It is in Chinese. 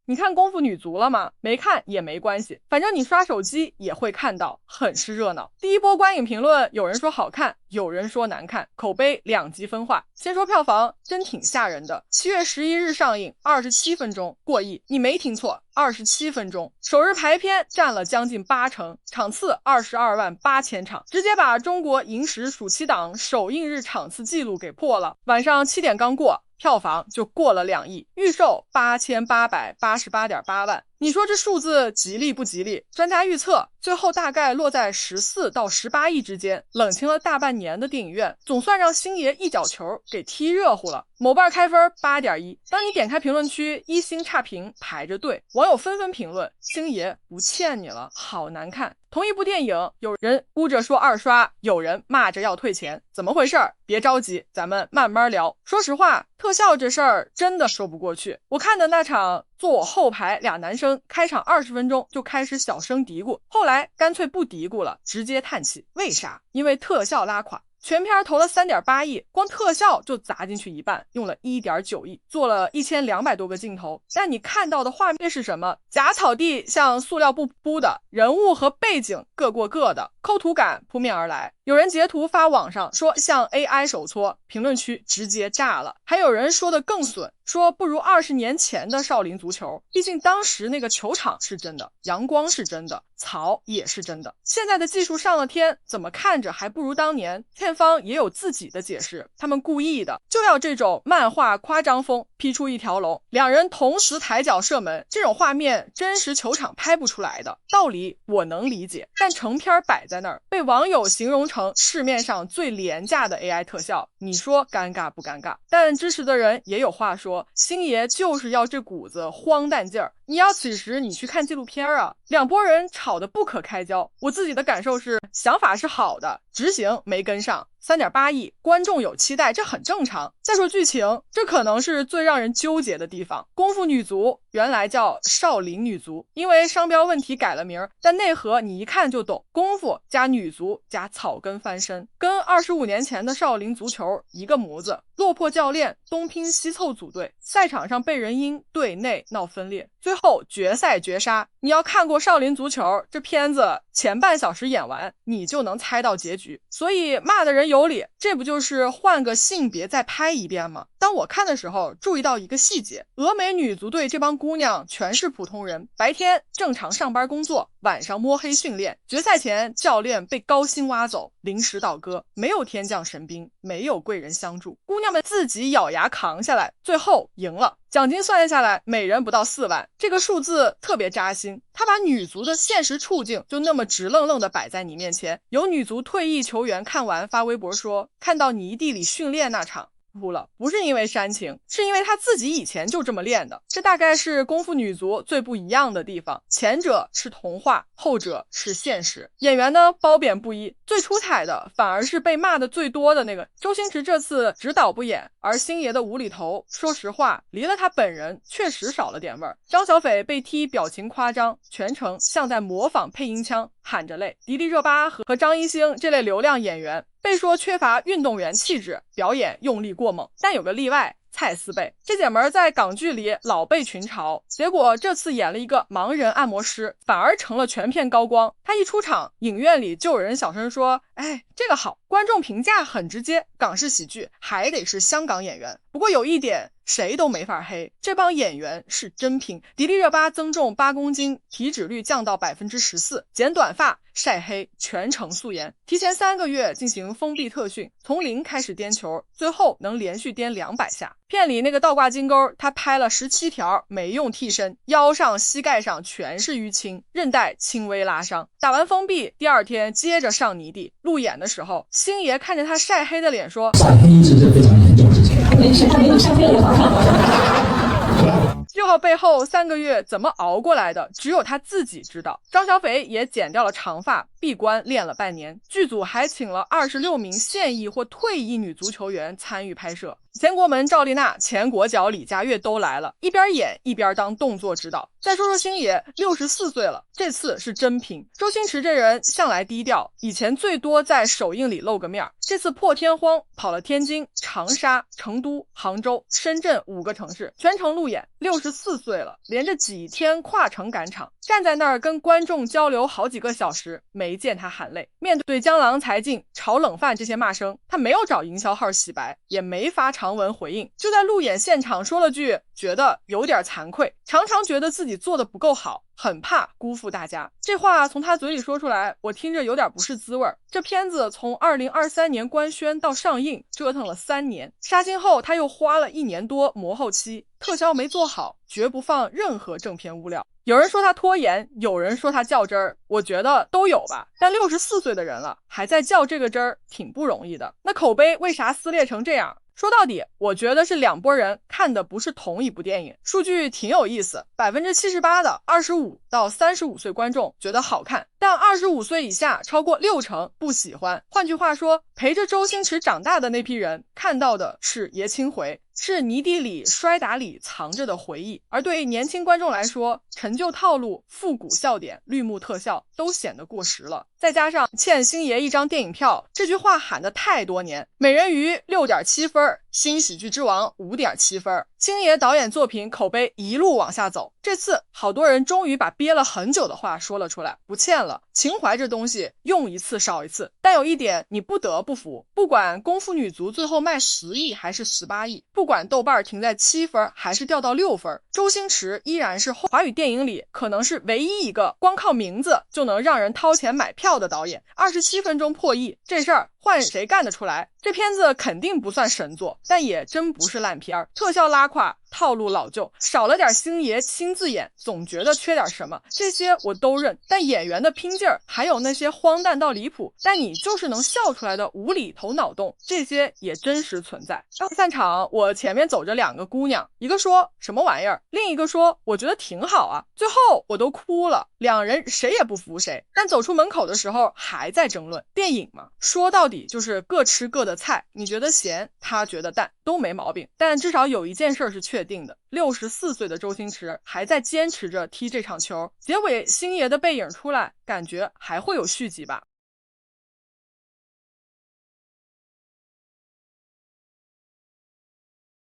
你看功夫女足了吗？没看也没关系，反正你刷手机也会看到，很是热闹。第一波观影评论，有人说好看，有人说难看，口碑两极分化。先说票房，真挺吓人的。7月11日上映，27分钟过亿，你没听错，27分钟。首日排片占了将近80%，场次22万8千场，直接把中国影史暑期档首映日场次记录给破了。晚上7点刚过，票房就过了2亿，预售8888.8万。你说这数字吉利不吉利？专家预测最后大概落在14到18亿之间，冷清了大半年的电影院，总算让星爷一脚球给踢热乎了。某瓣开分8.1，当你点开评论区，1星差评排着队，网友纷纷评论：星爷不欠你了，好难看。同一部电影，有人哭着说2刷，有人骂着要退钱，怎么回事？别着急，咱们慢慢聊。说实话，特效这事儿真的说不过去。我看的那场，坐我后排俩男生，开场20分钟就开始小声嘀咕，后来干脆不嘀咕了，直接叹气。为啥？因为特效拉垮。全片投了3.8亿，光特效就砸进去一半，用了1.9亿，做了1200多个镜头。但你看到的画面是什么？假草地像塑料布铺的，人物和背景各过各的，抠图感扑面而来。有人截图发网上说像 AI 手搓，评论区直接炸了。还有人说的更损，说不如20年前的少林足球，毕竟当时那个球场是真的，阳光是真的，草也是真的。现在的技术上了天，怎么看着还不如当年？片方也有自己的解释，他们故意的，就要这种漫画夸张风，劈出一条龙，两人同时抬脚射门，这种画面真实球场拍不出来的。道理我能理解，但成片摆在那儿，被网友形容成市面上最廉价的 AI 特效，你说尴尬不尴尬？但支持的人也有话说，星爷就是要这股子荒诞劲儿。你要此时你去看纪录片啊，两拨人吵得不可开交。我自己的感受是，想法是好的，执行没跟上。3.8亿，观众有期待，这很正常。再说剧情，这可能是最让人纠结的地方。功夫女足原来叫少林女足，因为商标问题改了名，但内核你一看就懂，功夫加女足加草根翻身，跟25年前的少林足球一个模子。落魄教练东拼西凑组队，赛场上被人因队内闹分裂，最后决赛绝杀。你要看过少林足球，这片子前半小时演完，你就能猜到结局。所以骂的人有理，这不就是换个性别再拍一遍吗？当我看的时候，注意到一个细节，俄美女足队这帮姑娘全是普通人，白天正常上班工作，晚上摸黑训练。决赛前教练被高薪挖走，临时倒戈，没有天降神兵，没有贵人相助，姑娘们自己咬牙扛下来，最后赢了。奖金算下来每人不到4万，这个数字特别扎心。他把女足的现实处境就那么直愣愣的摆在你面前。有女足退役球员看完发微博说，看到泥地里训练那场哭了，不是因为煽情，是因为他自己以前就这么练的。这大概是功夫女足最不一样的地方，前者是童话，后者是现实。演员呢褒贬不一，最出彩的反而是被骂的最多的那个周星驰，这次指导不演，而星爷的无厘头，说实话离了他本人确实少了点味儿。张小斐被踢表情夸张，全程像在模仿配音腔，喊着泪。迪丽热巴和张艺兴这类流量演员被说缺乏运动员气质，表演用力过猛。但有个例外，蔡思贝这姐们在港剧里老被群嘲，结果这次演了一个盲人按摩师，反而成了全片高光。她一出场，影院里就有人小声说，哎，这个好。观众评价很直接，港式喜剧还得是香港演员。不过有一点谁都没法黑，这帮演员是真拼。迪丽热巴增重8公斤，体脂率降到 14%， 剪短发晒黑，全程素颜，提前3个月进行封闭特训，从零开始颠球，最后能连续颠200下。片里那个倒挂金钩，他拍了17条，没用替身，腰上膝盖上全是淤青，韧带轻微拉伤。打完封闭，第2天接着上泥地。路演的时候，星爷看着他晒黑的脸说，晒黑是非常严重的事情，没事，他没有晒黑也好看。6号背后3个月怎么熬过来的，只有他自己知道。张小斐也剪掉了长发，闭关练了半年。剧组还请了26名现役或退役女足球员参与拍摄。钱国门赵丽娜、钱国角李佳悦都来了，一边演一边当动作指导。再说说星爷，64岁了，这次是真拼。周星驰这人向来低调，以前最多在首映里露个面，这次破天荒跑了天津、长沙、成都、杭州、深圳5个城市，全程路演。64岁了，连着几天跨城赶场，站在那儿跟观众交流好几个小时，没见他喊累。面对江郎才尽、炒冷饭这些骂声，他没有找营销号洗白，也没发长文回应，就在路演现场说了句觉得有点惭愧，常常觉得自己做的不够好，很怕辜负大家。这话从他嘴里说出来，我听着有点不是滋味。这片子从2023年官宣到上映折腾了3年，杀青后他又花了1年多磨后期，特效没做好，绝不放任何正片物料。有人说他拖延，有人说他较真儿，我觉得都有吧。但64岁的人了，还在较这个真儿，挺不容易的。那口碑为啥撕裂成这样？说到底，我觉得是2拨人看的不是同一部电影。数据挺有意思，78%的25到35岁观众觉得好看，但25岁以下超过60%不喜欢。换句话说，陪着周星驰长大的那批人看到的是爷青回，是泥地里摔打里藏着的回忆。而对年轻观众来说，陈旧套路、复古笑点、绿幕特效都显得过时了。再加上欠星爷一张电影票，这句话喊得太多年。美人鱼6.7分，新喜剧之王5.7分，星爷导演作品口碑一路往下走。这次好多人终于把憋了很久的话说了出来，不欠了。情怀这东西用一次少一次，但有一点你不得不服，不管功夫女足最后卖10亿还是18亿，不管豆瓣停在7分还是掉到6分，周星驰依然是华语电影里可能是唯一一个光靠名字就能让人掏钱买票的导演。27分钟破亿，这事儿换谁干得出来？这片子肯定不算神作，但也真不是烂片儿。特效拉胯，套路老旧，少了点星爷亲自演，总觉得缺点什么，这些我都认。但演员的拼劲儿，还有那些荒诞到离谱，但你就是能笑出来的无厘头脑洞，这些也真实存在。刚散场，我前面走着2个姑娘，一个说什么玩意儿，另一个说我觉得挺好啊，最后我都哭了。2人谁也不服谁，但走出门口的时候还在争论。电影嘛，说到底就是各吃各的菜，你觉得咸，他觉得淡，都没毛病。但至少有一件事是确定的，64岁的周星驰还在坚持着踢这场球。结尾星爷的背影出来，感觉还会有续集吧。